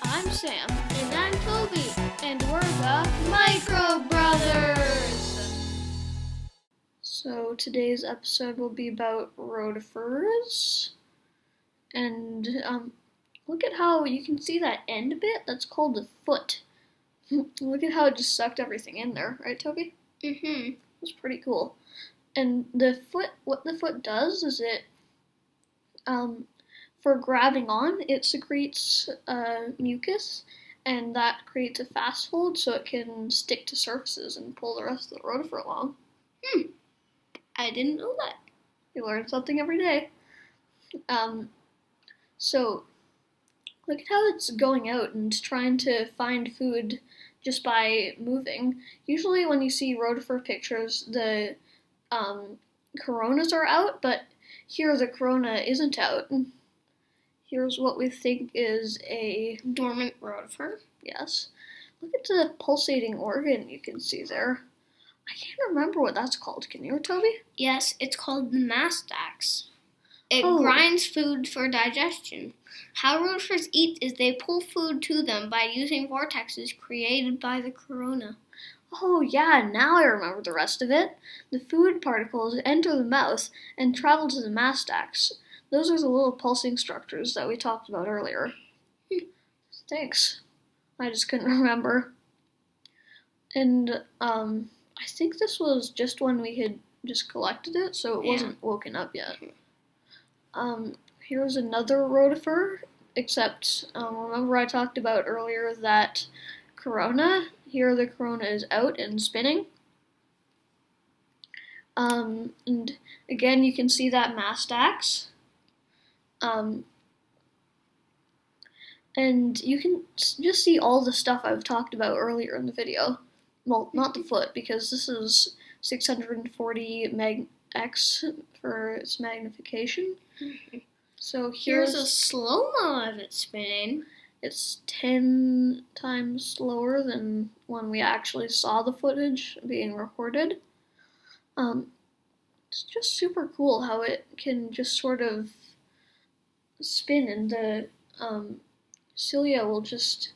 I'm Sam. And I'm Toby. And we're the Microbe Brothers. So today's episode will be about rotifers. And look at how you can see that end bit? That's called the foot. Look at how it just sucked everything in there, right, Toby? Mm-hmm. It was pretty cool. And what the foot does is it, for grabbing on, it secretes mucus, and that creates a fast hold so it can stick to surfaces and pull the rest of the rotifer along. I didn't know that. You learn something every day. So, look at how it's going out and trying to find food just by moving. Usually when you see rotifer pictures, the coronas are out, but here the corona isn't out. Here's what we think is a dormant rotifer. Yes. Look at the pulsating organ you can see there. I can't remember what that's called. Can you, Toby? Yes, it's called the mastax. It grinds food for digestion. How rotifers eat is they pull food to them by using vortexes created by the corona. Oh yeah, now I remember the rest of it. The food particles enter the mouth and travel to the mastax. Those are the little pulsing structures that we talked about earlier. Thanks. I just couldn't remember. And I think this was just when we had just collected it, so it wasn't woken up yet. Here's another rotifer, except remember I talked about earlier that corona. Here the corona is out and spinning. And again, you can see that mastax. And you can just see all the stuff I've talked about earlier in the video. Well, not the foot, because this is 640 x for its magnification. So here's a slow-mo of it spinning. It's 10 times slower than when we actually saw the footage being recorded. It's just super cool how it can just sort of spin and the cilia will just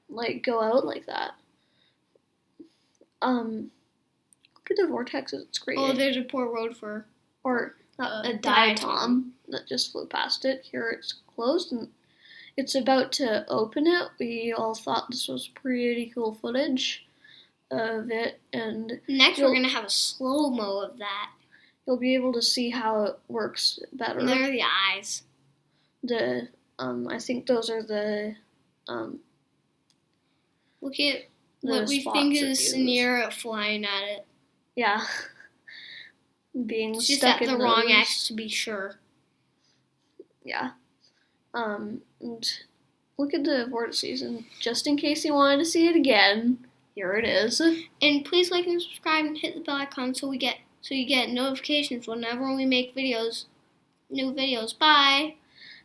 like go out like that. Look at the vortexes it's creating. Oh, there's a poor rotifer. Or a diatom that just flew past it. Here it's closed and it's about to open it. We all thought this was pretty cool footage of it, and next we're gonna have a slow-mo of that. You'll be able to see how it works better. And there are the eyes. I think those are the look at what we think is near flying at it. Yeah. Being it's just stuck at in the wrong axis to be sure. Yeah. And look at the vortices, and just in case you wanted to see it again, here it is. And please like and subscribe and hit the bell icon so you get notifications whenever we make new videos. Bye.